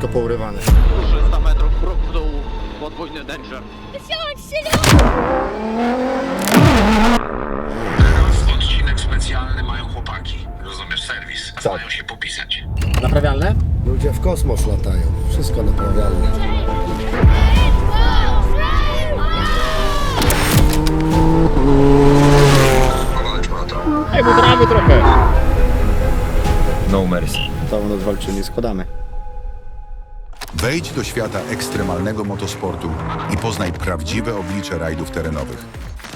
wszystko pourywane. 300 metrów krok w dół, podwójny danger. Teraz odcinek specjalny mają chłopaki. Rozumiesz, serwis. Tak. Mają się popisać. Naprawialne? Ludzie w kosmos latają. Wszystko naprawialne. Ej, budramy trochę. No mercy. Całą noc walczymy, składamy. Wejdź do świata ekstremalnego motosportu i poznaj prawdziwe oblicze rajdów terenowych.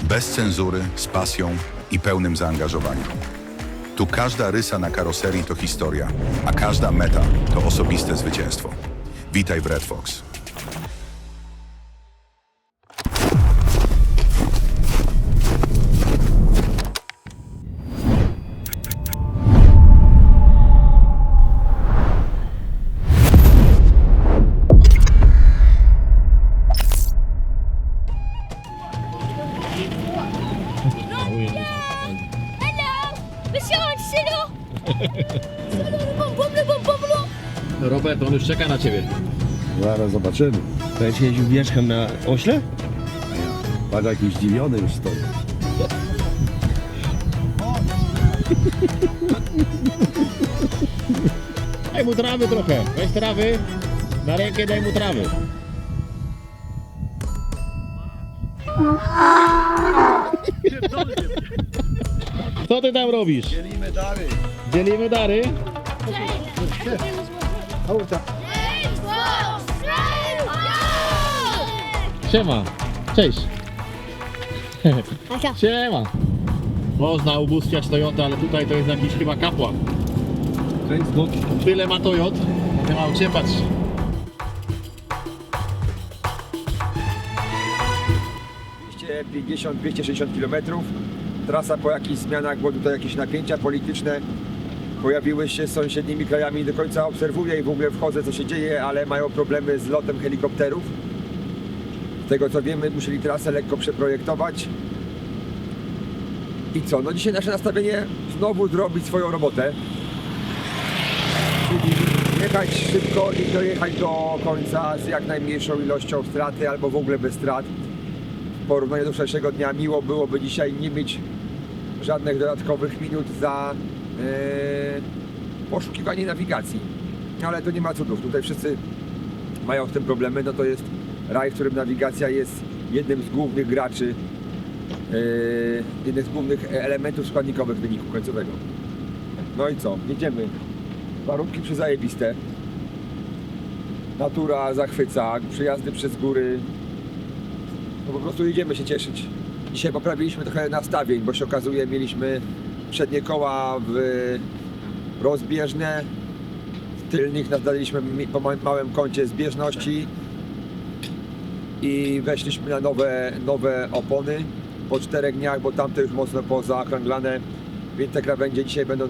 Bez cenzury, z pasją i pełnym zaangażowaniem. Tu każda rysa na karoserii to historia, a każda meta to osobiste zwycięstwo. Witaj w Red Fox. Robert, on już czeka na ciebie. Zaraz zobaczymy. Będziesz jeździł wierzchem na ośle? Patrz, jakiś zdziwiony już stoi. Daj mu trawy trochę. Weź trawy. Na rękę daj mu trawy. Co ty tam robisz? Dzielimy dary. Dzielimy dary? Siema. Cześć. Siema. Można ubóstwiać Toyota, ale tutaj to jest jakiś chyba kapłan. Tyle ma Toyot, a ty ma cię patrz. ...250-260 km. Trasa po jakichś zmianach, bo tutaj jakieś napięcia polityczne pojawiły się z sąsiednimi krajami. Nie do końca obserwuję i w ogóle wchodzę, co się dzieje, ale mają problemy z lotem helikopterów. Z tego co wiemy, musieli trasę lekko przeprojektować. I co? No dzisiaj nasze nastawienie znowu zrobić swoją robotę. Czyli jechać szybko i dojechać do końca z jak najmniejszą ilością straty albo w ogóle bez strat. W porównaniu do wczorajszego dnia miło byłoby dzisiaj nie mieć żadnych dodatkowych minut za poszukiwanie nawigacji. Ale to nie ma cudów. Tutaj wszyscy mają z tym problemy. No to jest raj, w którym nawigacja jest jednym z głównych graczy, jednym z głównych elementów składnikowych wyniku końcowego. No i co? Jedziemy. Warunki przezajebiste. Natura zachwyca, przejazdy przez góry. No po prostu idziemy się cieszyć. Dzisiaj poprawiliśmy trochę nastawień, bo się okazuje, mieliśmy przednie koła rozbieżne. W tylnych nadaliśmy po małym kącie zbieżności i weszliśmy na nowe opony po 4 dniach, bo tamte już mocno pozaokrąglane. Więc te krawędzie dzisiaj będą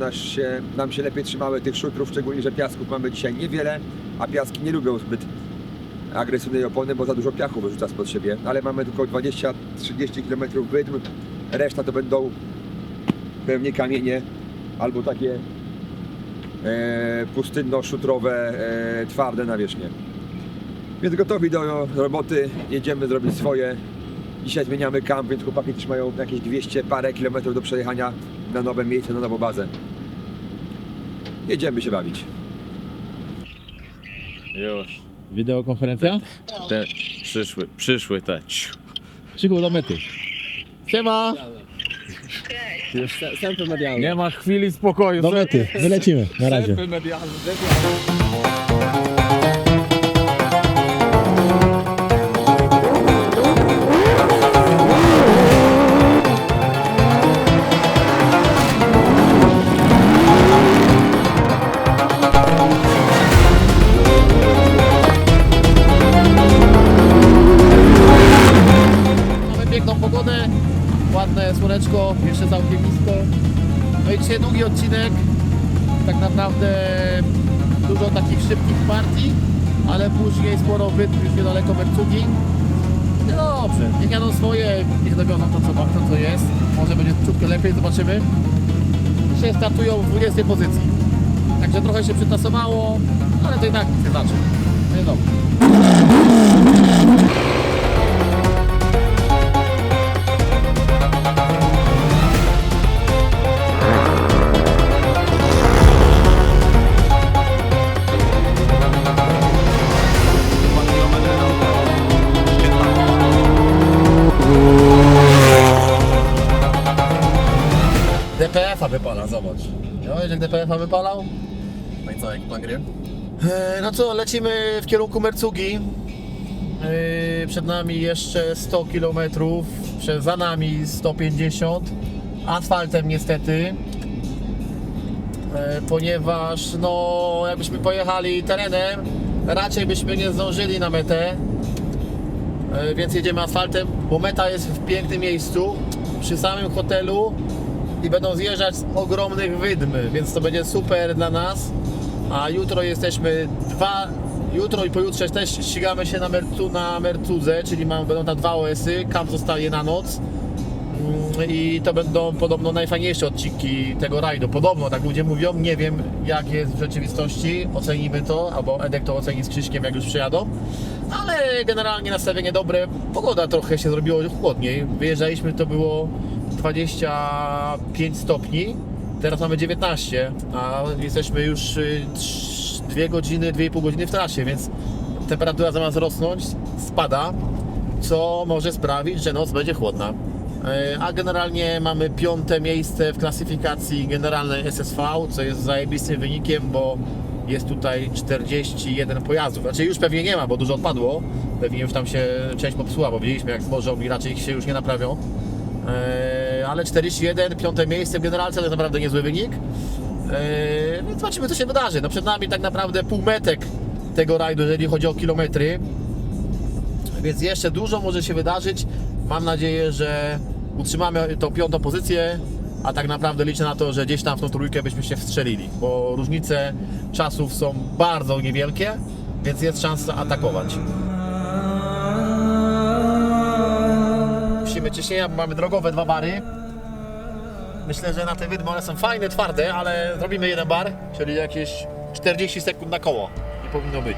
nam się lepiej trzymały tych szutrów, szczególnie, że piasków mamy dzisiaj niewiele, a piaski nie lubią zbyt agresywnej opony, bo za dużo piachu wyrzuca spod siebie. Ale mamy tylko 20-30 km wydm, reszta to będą pewnie kamienie albo takie pustynno-szutrowe, twarde nawierzchnie. Więc gotowi do roboty, jedziemy zrobić swoje. Dzisiaj zmieniamy kamp, więc chłopaki też mają jakieś 200 parę kilometrów do przejechania na nowe miejsce, na nową bazę. Jedziemy się bawić. Już. Wideokonferencja? Te przyszły te. Krzyku do mety. Siema! Nie ma chwili spokoju. Do mety, wylecimy, na razie. Mamy piękną pogodę, ładne słoneczko, jeszcze całkiem nisko. No i dzisiaj długi odcinek, tak naprawdę dużo takich szybkich partii, ale później sporo wydm już niedaleko Mercugi. No dobrze, niech jadą swoje, niech dowiozą to co jest. Może będzie ciutkę lepiej, zobaczymy. Dzisiaj startują w 20 pozycji. Także trochę się przytasowało, ale to i tak nie znaczy. Nie dobrze. DPF-a wypala, zobacz. Widziałeś, jak DPF-a wypalał? No i co, jaki plan gry? No co, lecimy w kierunku Mercugi. Przed nami jeszcze 100 km, za nami 150. Asfaltem niestety. Ponieważ no jakbyśmy pojechali terenem, raczej byśmy nie zdążyli na metę. Więc jedziemy asfaltem, bo meta jest w pięknym miejscu, przy samym hotelu i będą zjeżdżać z ogromnych wydm, więc to będzie super dla nas. A jutro jesteśmy jutro i pojutrze też ścigamy się na Mercudze, czyli będą tam 2 OS-y, kamp zostaje na noc. I to będą podobno najfajniejsze odcinki tego rajdu. Podobno, tak ludzie mówią, nie wiem jak jest w rzeczywistości, ocenimy to, albo Edek to oceni z Krzyśkiem, jak już przyjadą. Ale generalnie nastawienie dobre, pogoda trochę się zrobiło chłodniej. Wyjeżdżaliśmy, to było 25 stopni, teraz mamy 19, a jesteśmy już 2 godziny, 2,5 godziny w trasie, więc temperatura zamiast rosnąć spada, co może sprawić, że noc będzie chłodna. A generalnie mamy 5. miejsce w klasyfikacji generalnej SSV, co jest zajebistym wynikiem, bo jest tutaj 41 pojazdów. Znaczy już pewnie nie ma, bo dużo odpadło. Pewnie już tam się część popsuła, bo widzieliśmy jak zbożą i raczej ich się już nie naprawią. Ale 41, 5. miejsce w generalce to jest naprawdę niezły wynik. Więc zobaczymy co się wydarzy. No przed nami tak naprawdę półmetek tego rajdu, jeżeli chodzi o kilometry. Więc jeszcze dużo może się wydarzyć. Mam nadzieję, że utrzymamy tą 5. pozycję, a tak naprawdę liczę na to, że gdzieś tam w tą trójkę byśmy się wstrzelili, bo różnice czasów są bardzo niewielkie, więc jest szansa atakować. Musimy ciśnienia, bo mamy drogowe 2 bary. Myślę, że na te wydmy one są fajne, twarde, ale zrobimy 1 bar, czyli jakieś 40 sekund na koło i powinno być.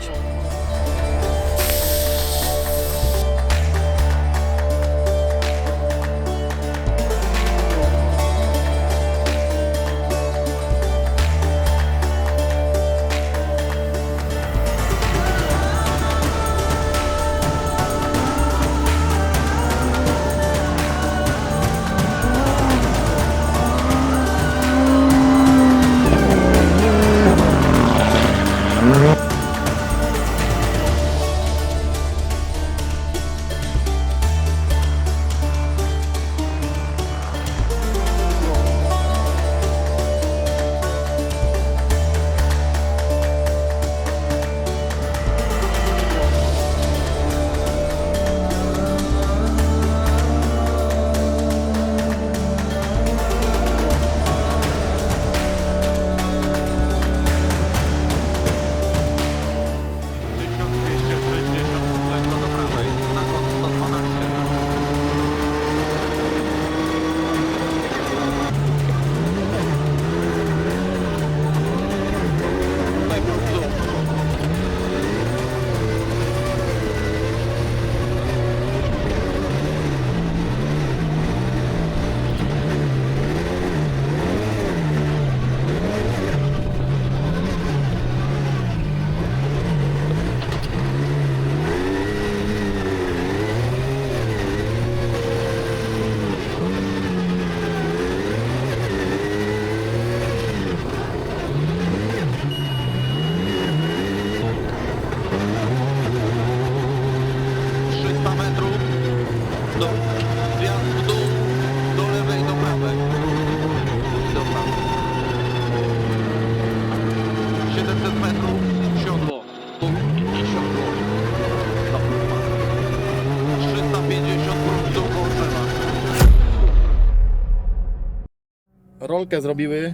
Rolkę zrobiły,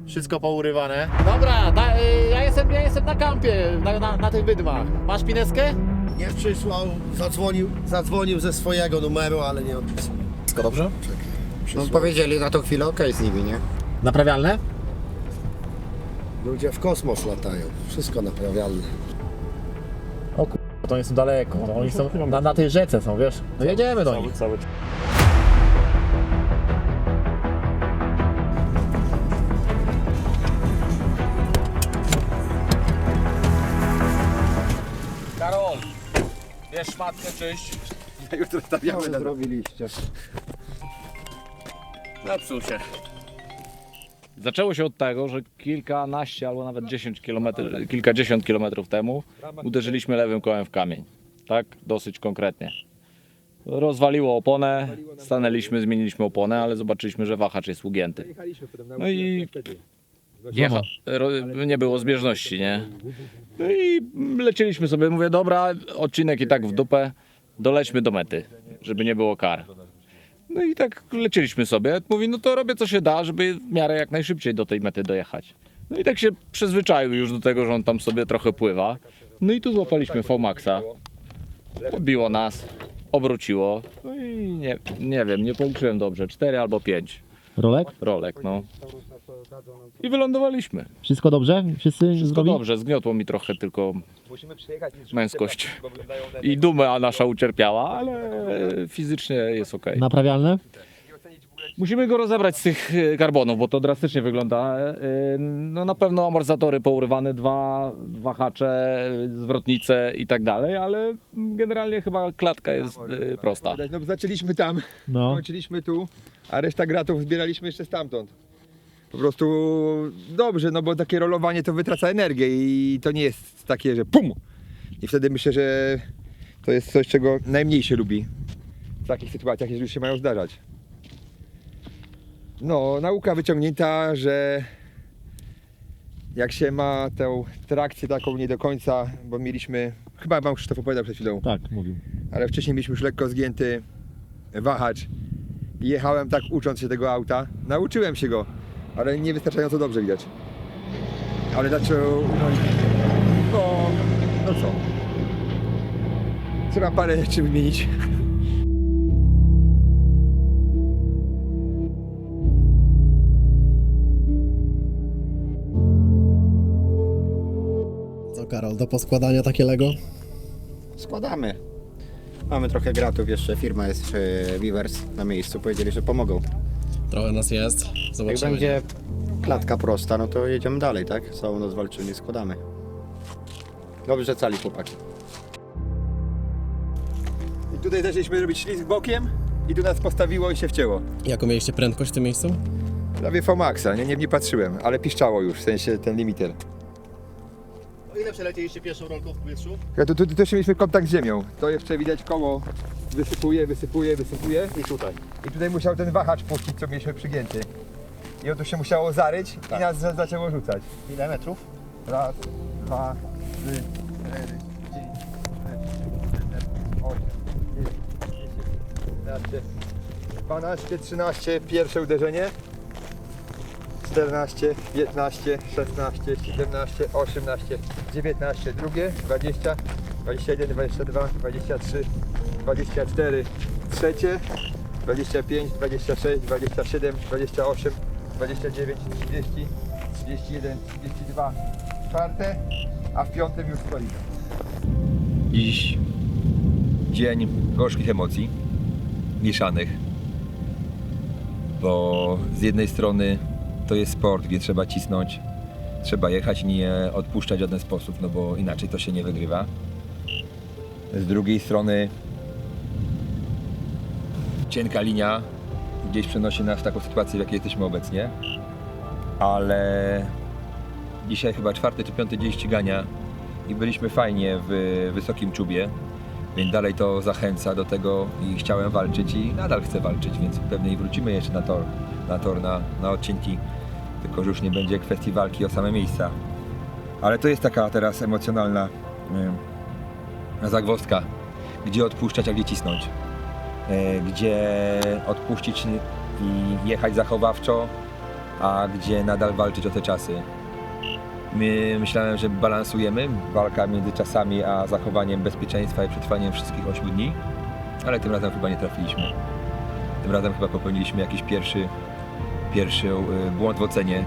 wszystko pourywane. Dobra, ja jestem na kampie, na tych wydmach. Masz pineskę? Nie przysłał, zadzwonił ze swojego numeru, ale nie odpisał. Wszystko dobrze? Przysłał. No powiedzieli na tą chwilę okej z nimi, nie? Naprawialne? Ludzie w kosmos latają. Wszystko naprawialne. O to oni są daleko, no, oni są na tej rzece są, wiesz? No jedziemy do nich. Karol, bierz szmatkę, czyść. Jutro stawiamy na zrobiliście? Zepsuł się. Zaczęło się od tego, że kilkanaście albo nawet kilkadziesiąt kilometrów temu uderzyliśmy lewym kołem w kamień. Tak, dosyć konkretnie. Rozwaliło oponę, stanęliśmy, zmieniliśmy oponę, ale zobaczyliśmy, że wahacz jest ugięty. No i nie było zbieżności, nie? No i lecieliśmy sobie, mówię, dobra, odcinek i tak w dupę, dolećmy do mety, żeby nie było kar. No i tak lecieliśmy sobie, mówi, no to robię co się da, żeby w miarę jak najszybciej do tej mety dojechać. No i tak się przyzwyczaił już do tego, że on tam sobie trochę pływa. No i tu złapaliśmy V-Maxa, podbiło nas, obróciło, no i nie wiem, nie policzyłem dobrze, 4 albo 5 rolek, no. I wylądowaliśmy. Wszystko dobrze? Wszyscy Wszystko dobrze, zgniotło mi trochę tylko męskość i duma nasza ucierpiała, ale fizycznie jest ok. Naprawialne? Musimy go rozebrać z tych karbonów, bo to drastycznie wygląda. No na pewno amortyzatory pourywane, 2 wahacze, zwrotnice i tak dalej, ale generalnie chyba klatka jest prosta. No zaczęliśmy tam, kończyliśmy tu, a reszta gratów zbieraliśmy jeszcze stamtąd. Po prostu dobrze, no bo takie rolowanie to wytraca energię i to nie jest takie, że pum! I wtedy myślę, że to jest coś, czego najmniej się lubi w takich sytuacjach, jeżeli już się mają zdarzać. No, nauka wyciągnięta, że jak się ma tę trakcję taką nie do końca, bo mieliśmy, chyba wam Krzysztof opowiadał przed chwilą, Tak, mówił. ale wcześniej mieliśmy już lekko zgięty wahacz i jechałem tak ucząc się tego auta. Nauczyłem się go, ale niewystarczająco dobrze widać. Ale zaczął, no co? Trzeba parę rzeczy wymienić. Co Karol, do poskładania takie Lego? Składamy. Mamy trochę gratów, jeszcze firma jest Weavers na miejscu, powiedzieli, że pomogą. Trochę nas jest, Jak zobaczymy. będzie klatka prosta, no to jedziemy dalej, tak? Całą noc walczymy i składamy. Dobrze cali chłopaki. I tutaj zaczęliśmy robić ślizg bokiem i tu nas postawiło i się wcięło. Jaką mieliście prędkość w tym miejscu? Prawie V-Maxa, nie patrzyłem, ale piszczało już, w sensie ten limiter. O ile przelecieliście pierwszą rolką w powietrzu? Tu jeszcze mieliśmy kontakt z ziemią. To jeszcze widać koło wysypuje. I tutaj. I tutaj musiał ten wahacz puścić, co mieliśmy przygięty. I on tu się musiało zaryć i nas zaczęło rzucać. Ile metrów? Raz, 2, 3, 4, 5, 6, 7, 8, 9, 10, 11, 12, 13, pierwsze uderzenie. 14, 15, 16, 17, 18, 19, drugie, 20, 21, 22, 23, 24, trzecie, 25, 26, 27, 28, 29, 30, 31, 32, czwarte, a w piątym już kolizja. Dziś dzień gorzkich emocji, mieszanych, bo z jednej strony to jest sport, gdzie trzeba cisnąć, trzeba jechać i nie odpuszczać w żaden sposób, no bo inaczej to się nie wygrywa. Z drugiej strony cienka linia gdzieś przenosi nas w taką sytuację, w jakiej jesteśmy obecnie, ale dzisiaj chyba 4. czy 5. dzień ścigania i byliśmy fajnie w wysokim czubie, więc dalej to zachęca do tego i chciałem walczyć i nadal chcę walczyć, więc pewnie wrócimy jeszcze na tor, na odcinki, tylko że już nie będzie kwestii walki o same miejsca. Ale to jest taka teraz emocjonalna zagwozdka, gdzie odpuszczać, a gdzie cisnąć. Gdzie odpuścić i jechać zachowawczo, a gdzie nadal walczyć o te czasy. Myślałem, że balansujemy, walka między czasami a zachowaniem bezpieczeństwa i przetrwaniem wszystkich 8 dni, ale tym razem chyba nie trafiliśmy. Tym razem chyba popełniliśmy jakiś pierwszy błąd w ocenie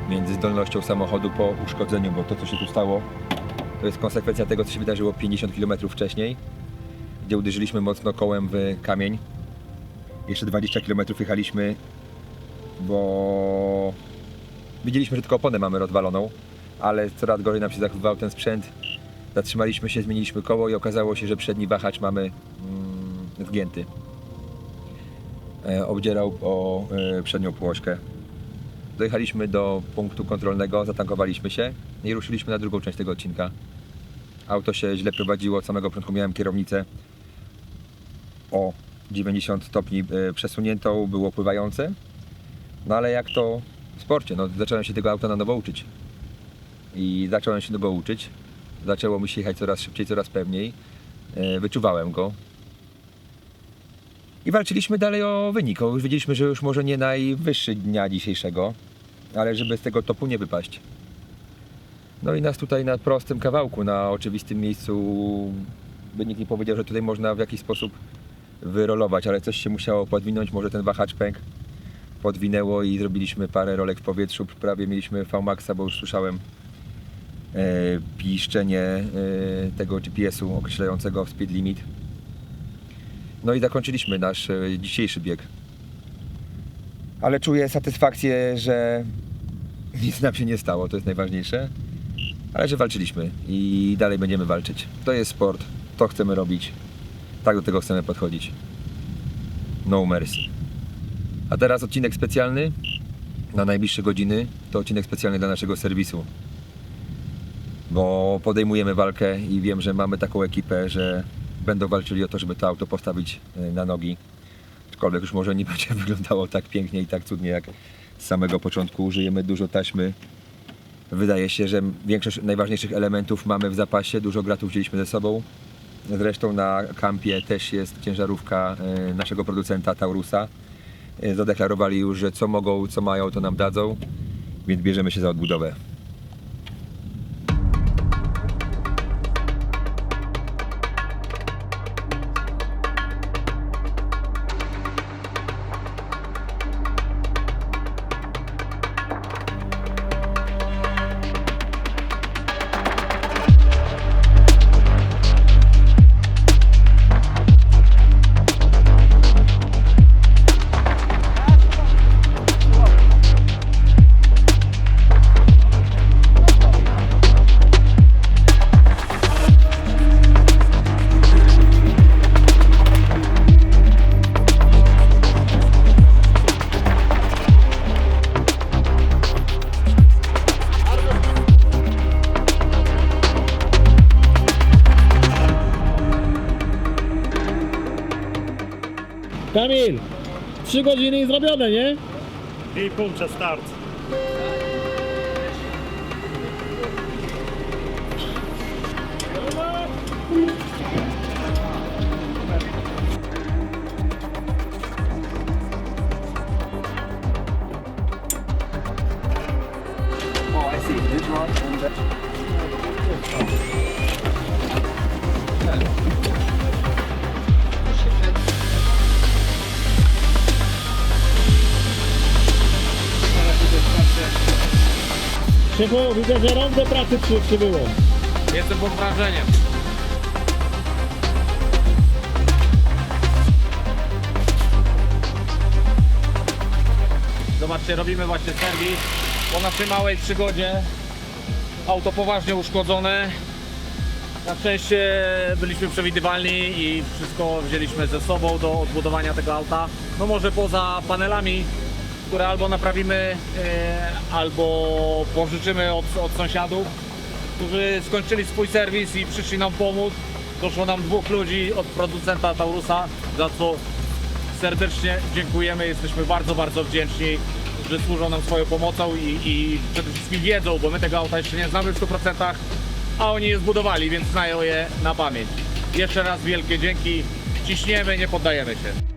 między zdolnością samochodu po uszkodzeniu, bo to, co się tu stało, to jest konsekwencja tego, co się wydarzyło 50 km wcześniej, gdzie uderzyliśmy mocno kołem w kamień. Jeszcze 20 km jechaliśmy, bo widzieliśmy, że tylko oponę mamy rozwaloną, ale coraz gorzej nam się zachowywał ten sprzęt. Zatrzymaliśmy się, zmieniliśmy koło i okazało się, że przedni wahacz mamy zgięty. Obdzierał o przednią półośkę. Dojechaliśmy do punktu kontrolnego, zatankowaliśmy się i ruszyliśmy na drugą część tego odcinka. Auto się źle prowadziło, od samego początku miałem kierownicę o 90 stopni przesuniętą, było pływające. No ale jak to w sporcie, no zacząłem się tego auta na nowo uczyć. I zacząłem się go uczyć. Zaczęło mi się jechać coraz szybciej, coraz pewniej. Wyczuwałem go. I walczyliśmy dalej o wynik. Już wiedzieliśmy, że już może nie najwyższy dnia dzisiejszego, ale żeby z tego topu nie wypaść. No i nas tutaj na prostym kawałku, na oczywistym miejscu, by nikt nie powiedział, że tutaj można w jakiś sposób wyrolować, ale coś się musiało podwinąć, może ten wahacz pękł. Podwinęło i zrobiliśmy parę rolek w powietrzu, prawie mieliśmy V-Maxa, bo już słyszałem piszczenie tego GPS-u określającego speed limit. No i zakończyliśmy nasz dzisiejszy bieg. Ale czuję satysfakcję, że nic nam się nie stało, to jest najważniejsze. Ale że walczyliśmy i dalej będziemy walczyć. To jest sport, to chcemy robić, tak do tego chcemy podchodzić. No mercy. A teraz odcinek specjalny na najbliższe godziny, to odcinek specjalny dla naszego serwisu. Bo podejmujemy walkę i wiem, że mamy taką ekipę, że będą walczyli o to, żeby to auto postawić na nogi. Aczkolwiek już może nie będzie wyglądało tak pięknie i tak cudnie jak z samego początku. Użyjemy dużo taśmy. Wydaje się, że większość najważniejszych elementów mamy w zapasie. Dużo gratów wzięliśmy ze sobą. Zresztą na kampie też jest ciężarówka naszego producenta Taurusa. Zadeklarowali już, że co mogą, co mają, to nam dadzą. Więc bierzemy się za odbudowę. Kamil, 3 godziny i zrobione, nie? I puncze start. Szefu, widzę, że rąk do pracy przybyło. Jestem pod wrażeniem. Zobaczcie, robimy właśnie serwis po naszej małej przygodzie. Auto poważnie uszkodzone. Na szczęście byliśmy przewidywalni i wszystko wzięliśmy ze sobą do odbudowania tego auta. No może poza panelami, które albo naprawimy, albo pożyczymy od sąsiadów, którzy skończyli swój serwis i przyszli nam pomóc. Doszło nam 2 ludzi od producenta Taurusa, za co serdecznie dziękujemy. Jesteśmy bardzo, bardzo wdzięczni, że służą nam swoją pomocą i przede wszystkim wiedzą, bo my tego auta jeszcze nie znamy w 100%, a oni je zbudowali, więc znają je na pamięć. Jeszcze raz wielkie dzięki, ciśniemy, nie poddajemy się.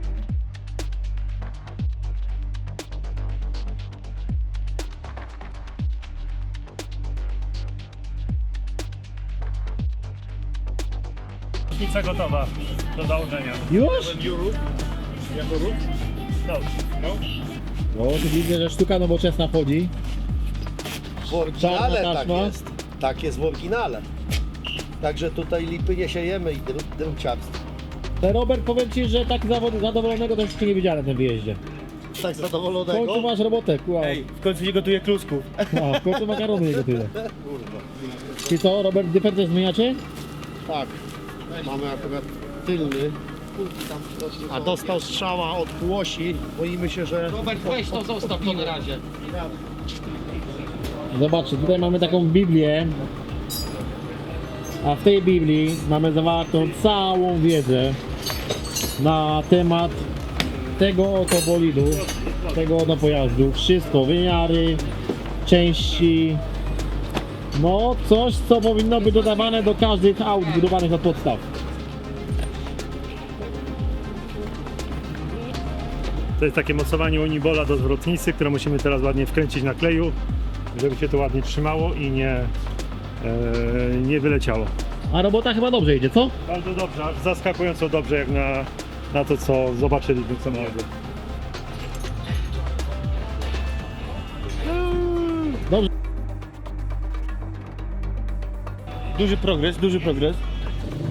Pizza gotowa do założenia. Już? Jako ród? Dobrze. No. No, tu widzę, że sztuka nowoczesna chodzi. W oryginale Czarna tak taśma. jest. Tak jest w oryginale. Także tutaj lipy nie siejemy i drumciarstwo. Robert, powiem Ci, że tak zadowolonego to jeszcze nie widziałem na tym wyjeździe. Tak W zadowolonego. końcu masz robotę, kurwa. W końcu nie gotuję klusków. No, w końcu makaronu nie gotuje. I co, Robert, dyfer też zmieniacie? Tak. Mamy akurat tylny. A dostał strzała od półosi. Boimy się, że... Robert, weź to zostaw to na razie. Zobaczcie, tutaj mamy taką Biblię. A w tej Biblii mamy zawartą całą wiedzę na temat tego oto bolidu, tego oto pojazdu. Wszystko, wymiary, części. No, coś, co powinno być dodawane do każdych aut budowanych od podstaw. To jest takie mocowanie unibola do zwrotnicy, które musimy teraz ładnie wkręcić na kleju, żeby się to ładnie trzymało i nie wyleciało. A robota chyba dobrze idzie, co? Bardzo dobrze, aż zaskakująco dobrze jak na to, co zobaczyliśmy w samochodzie. Duży progres.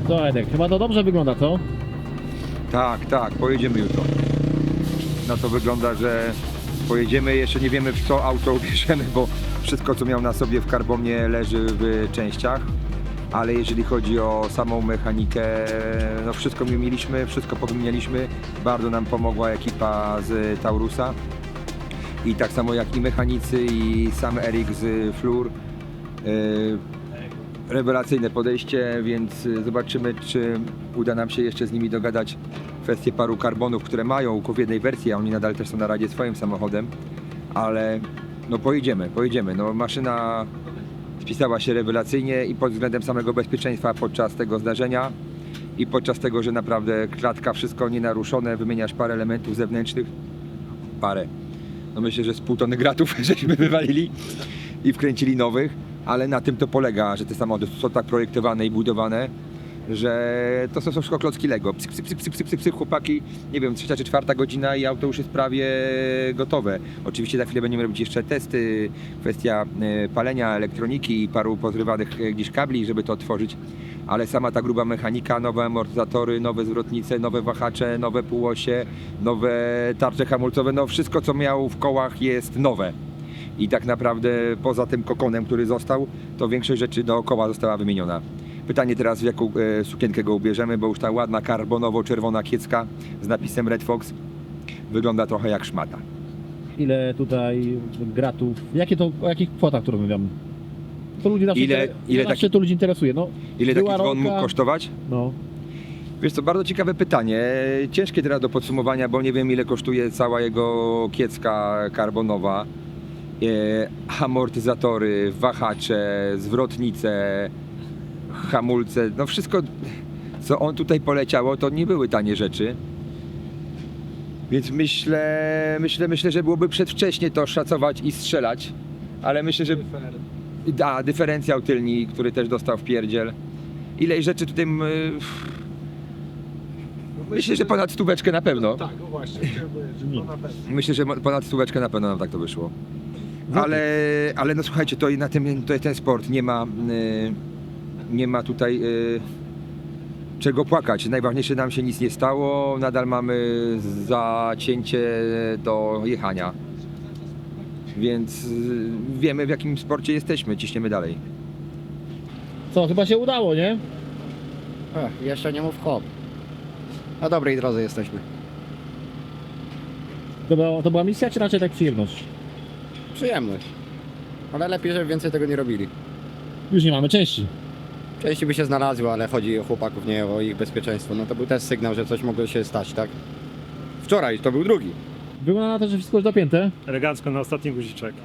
Co, Edek, chyba to dobrze wygląda, co? Tak, tak, pojedziemy jutro. Na to wygląda, że pojedziemy, jeszcze nie wiemy w co auto ubierzemy, bo wszystko co miał na sobie w karbonie leży w częściach. Ale jeżeli chodzi o samą mechanikę, no wszystko mieliśmy, wszystko powymienialiśmy. Bardzo nam pomogła ekipa z Taurusa. I tak samo jak i mechanicy i sam Erik z Flur. Rewelacyjne podejście, więc zobaczymy, czy uda nam się jeszcze z nimi dogadać kwestię paru karbonów, które mają w jednej wersji, a oni nadal też są na radzie swoim samochodem, ale no pojedziemy. No maszyna spisała się rewelacyjnie i pod względem samego bezpieczeństwa podczas tego zdarzenia i podczas tego, że naprawdę klatka, wszystko nienaruszone, wymieniasz parę elementów zewnętrznych, no myślę, że z pół tony gratów żeśmy wywalili i wkręcili nowych. Ale na tym to polega, że te samochody są tak projektowane i budowane, że to są wszystko klocki Lego. Psyk, chłopaki, nie wiem, 3. czy 4. godzina i auto już jest prawie gotowe. Oczywiście za chwilę będziemy robić jeszcze testy, kwestia palenia elektroniki i paru pozrywanych gdzieś kabli, żeby to otworzyć. Ale sama ta gruba mechanika, nowe amortyzatory, nowe zwrotnice, nowe wahacze, nowe półosie, nowe tarcze hamulcowe, no wszystko co miał w kołach jest nowe. I tak naprawdę poza tym kokonem, który został, to większość rzeczy dookoła została wymieniona. Pytanie teraz, w jaką sukienkę go ubierzemy, bo już ta ładna karbonowo-czerwona kiecka z napisem Red Fox wygląda trochę jak szmata. Ile tutaj gratów, o jakich kwotach tu rozmawiamy? To ludzi zawsze to ludzi interesuje. No, Ile taki była dzwon rolka, mógł kosztować? No. Wiesz co, bardzo ciekawe pytanie. Ciężkie teraz do podsumowania, bo nie wiem ile kosztuje cała jego kiecka karbonowa. Amortyzatory, wahacze, zwrotnice, hamulce, no wszystko co on tutaj poleciało to nie były tanie rzeczy. Więc myślę, że byłoby przedwcześnie to szacować i strzelać, ale myślę, że dyferencjał tylni, który też dostał w pierdziel. Ileś rzeczy tutaj myślę, że ponad 100 na pewno. Tak, no właśnie. Myślę, że ponad 100 na pewno nam tak to wyszło. Ale no słuchajcie, to ten sport nie ma tutaj czego płakać. Najważniejsze, nam się nic nie stało, nadal mamy zacięcie do jechania. Więc wiemy w jakim sporcie jesteśmy, ciśniemy dalej. Co, chyba się udało, nie? Jeszcze nie mów hop. Na dobrej drodze jesteśmy. To była misja, czy raczej tak przyjemność? Przyjemność. Ale lepiej, żeby więcej tego nie robili. Już nie mamy części. Części by się znalazły, ale chodzi o chłopaków, nie o ich bezpieczeństwo. No to był też sygnał, że coś mogło się stać, tak? Wczoraj to był drugi. Wygląda na to, że wszystko już dopięte. Elegancko na ostatni guziczek.